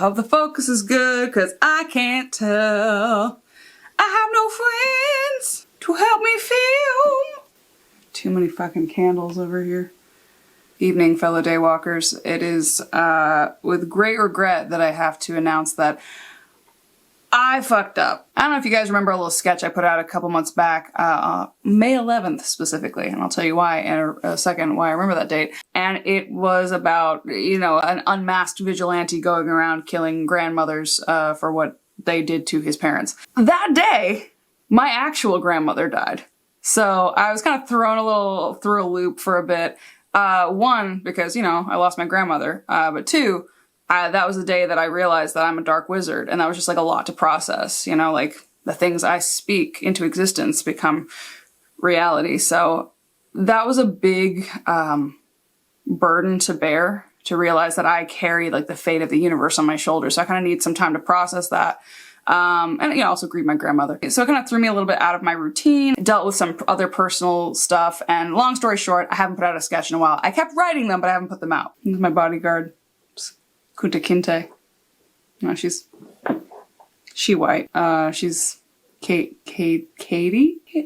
hope the focus is good, cause I can't tell. I have no friends to help me film. Too many fucking candles over here. Evening, fellow daywalkers. It is with great regret that I have to announce that I fucked up. I don't know if you guys remember a little sketch I put out a couple months back, May 11th specifically, and I'll tell you why in a second, why I remember that date. And it was about, you know, an unmasked vigilante going around killing grandmothers for what they did to his parents. That day, my actual grandmother died. So I was kind of thrown a little through a loop for a bit. One, because, you know, I lost my grandmother, but two, that was the day that I realized that I'm a dark wizard, and that was just like a lot to process, you know, like the things I speak into existence become reality. So that was a big burden to bear, to realize that I carry like the fate of the universe on my shoulders. So I kind of need some time to process that. And, you know, also grieve my grandmother. So it kind of threw me a little bit out of my routine, dealt with some other personal stuff, and long story short, I haven't put out a sketch in a while. I kept writing them, but I haven't put them out. My bodyguard, Kunta Kinte. No, she white. She's Katie?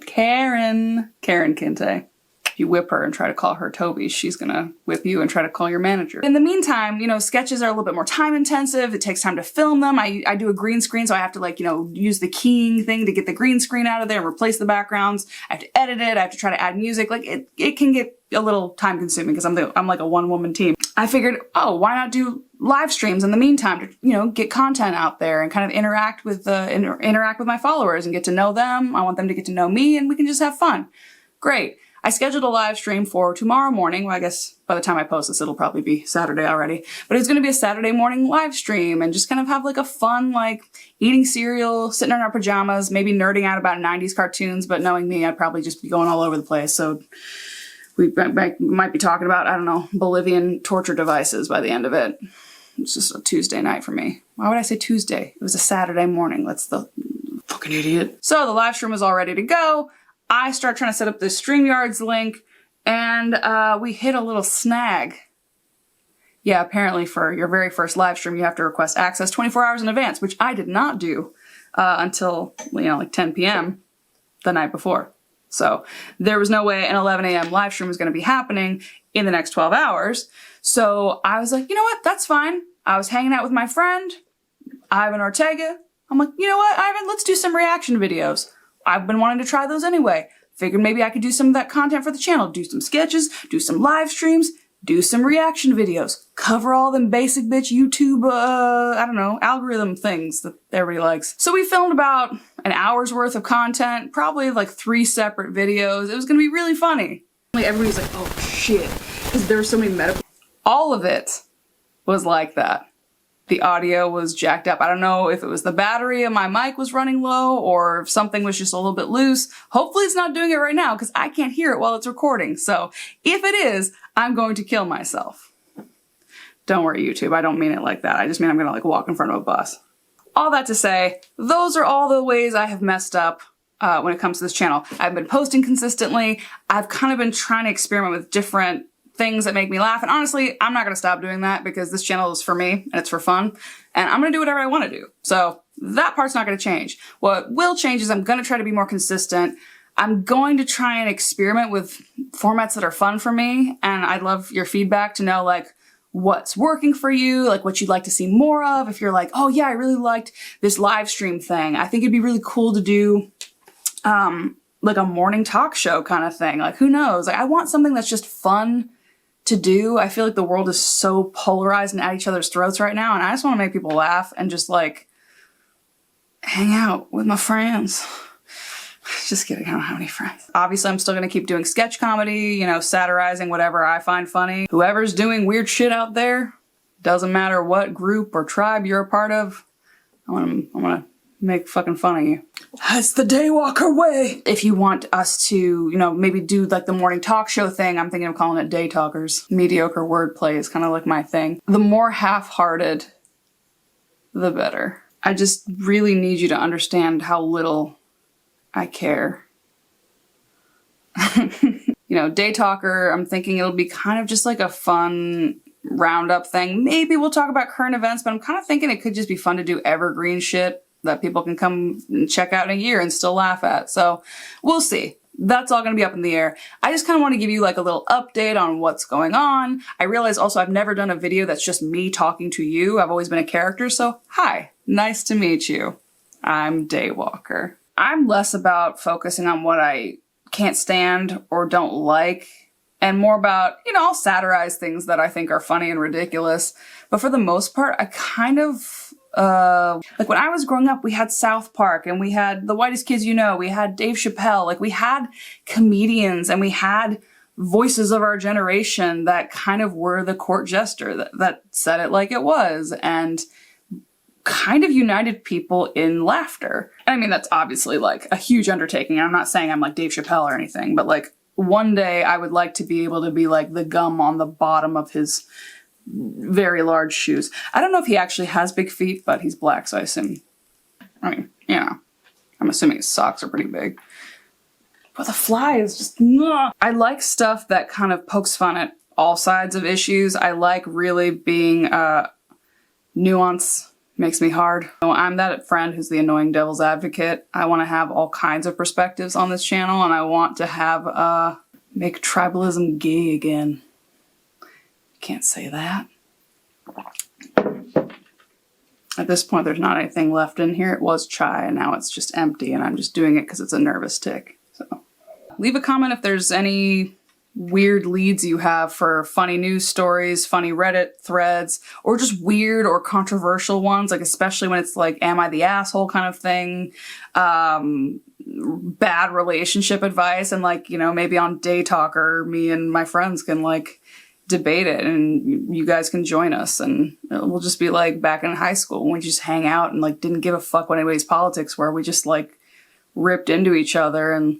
Karen Kinte. If you whip her and try to call her Toby, she's gonna whip you and try to call your manager. In the meantime, you know, sketches are a little bit more time intensive. It takes time to film them. I do a green screen, so I have to, like, you know, use the keying thing to get the green screen out of there and replace the backgrounds. I have to edit it. I have to try to add music. Like, it can get a little time consuming because I'm like a one-woman team. I figured, oh, why not do live streams in the meantime to, you know, get content out there and kind of interact with my followers and get to know them. I want them to get to know me, and we can just have fun. Great. I scheduled a live stream for tomorrow morning. Well, I guess by the time I post this, it'll probably be Saturday already. But it's going to be a Saturday morning live stream and just kind of have like a fun, like eating cereal, sitting in our pajamas, maybe nerding out about 90s cartoons. But knowing me, I'd probably just be going all over the place. So we might be talking about, I don't know, Bolivian torture devices by the end of it. It's just a Tuesday night for me. Why would I say Tuesday? It was a Saturday morning. That's the fucking idiot. So the live stream is all ready to go. I start trying to set up the StreamYard's link, and we hit a little snag. Yeah, apparently for your very first live stream, you have to request access 24 hours in advance, which I did not do until, you know, like 10 p.m. the night before. So there was no way an 11 a.m. live stream was going to be happening in the next 12 hours. So I was like, you know what? That's fine. I was hanging out with my friend, Ivan Ortega. I'm like, you know what, Ivan? Let's do some reaction videos. I've been wanting to try those anyway. Figured maybe I could do some of that content for the channel. Do some sketches, do some live streams, do some reaction videos. Cover all them basic bitch YouTube, I don't know, algorithm things that everybody likes. So we filmed about an hour's worth of content, probably like 3 separate videos. It was gonna be really funny. Like everybody's like, oh shit, because there were so many meta. All of it was like that. The audio was jacked up. I don't know if it was the battery of my mic was running low or if something was just a little bit loose. Hopefully it's not doing it right now because I can't hear it while it's recording. So if it is, I'm going to kill myself. Don't worry, YouTube. I don't mean it like that. I just mean I'm gonna like walk in front of a bus. All that to say, those are all the ways I have messed up when it comes to this channel. I've been posting consistently. I've kind of been trying to experiment with different things that make me laugh. And honestly, I'm not going to stop doing that because this channel is for me and it's for fun. And I'm going to do whatever I want to do. So that part's not going to change. What will change is I'm going to try to be more consistent. I'm going to try and experiment with formats that are fun for me. And I'd love your feedback to know like what's working for you, like what you'd like to see more of. If you're like, oh yeah, I really liked this live stream thing. I think it'd be really cool to do, like a morning talk show kind of thing. Like who knows? Like I want something that's just fun to do. I feel like the world is so polarized and at each other's throats right now, and I just want to make people laugh and just like hang out with my friends. Just kidding, I don't have any friends. Obviously, I'm still gonna keep doing sketch comedy, you know, satirizing whatever I find funny. Whoever's doing weird shit out there, doesn't matter what group or tribe you're a part of, I'm gonna make fucking fun of you. That's the Daywalker way! If you want us to, you know, maybe do like the morning talk show thing, I'm thinking of calling it Day Talkers. Mediocre wordplay is kind of like my thing. The more half-hearted, the better. I just really need you to understand how little I care. You know, Day Talker, I'm thinking it'll be kind of just like a fun roundup thing. Maybe we'll talk about current events, but I'm kind of thinking it could just be fun to do evergreen shit that people can come and check out in a year and still laugh at. So we'll see. That's all going to be up in the air. I just kind of want to give you like a little update on what's going on. I realize also I've never done a video that's just me talking to you. I've always been a character. So hi, nice to meet you. I'm Daywalker. I'm less about focusing on what I can't stand or don't like, and more about, you know, I'll satirize things that I think are funny and ridiculous. But for the most part, I kind of, like when I was growing up, we had South Park and we had The Whitest Kids You Know, we had Dave Chappelle, like we had comedians and we had voices of our generation that kind of were the court jester that said it like it was and kind of united people in laughter. And I mean, that's obviously like a huge undertaking. I'm not saying I'm like Dave Chappelle or anything, but like one day I would like to be able to be like the gum on the bottom of his very large shoes. I don't know if he actually has big feet, but he's black, so I assume, I mean, you know, I'm assuming his socks are pretty big. But the fly is just, ugh. I like stuff that kind of pokes fun at all sides of issues. I like really being, nuance makes me hard. So I'm that friend who's the annoying devil's advocate. I want to have all kinds of perspectives on this channel, and I want to have, make tribalism gay again. Can't say that. At this point, there's not anything left in here. It was chai, and now it's just empty, and I'm just doing it because it's a nervous tick. So, leave a comment if there's any weird leads you have for funny news stories, funny Reddit threads, or just weird or controversial ones, like especially when it's like, am I the asshole kind of thing, bad relationship advice, and like, you know, maybe on Day Talker, me and my friends can like debate it and you guys can join us, and we'll just be like back in high school when we just hang out and like didn't give a fuck what anybody's politics were. We just like ripped into each other and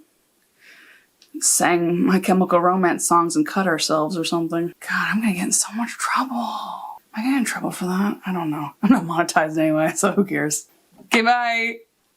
sang My Chemical Romance songs and cut ourselves or something. God, I'm gonna get in so much trouble. Am I gonna get in trouble for that? I don't know. I'm not monetized anyway, so who cares? Okay, bye.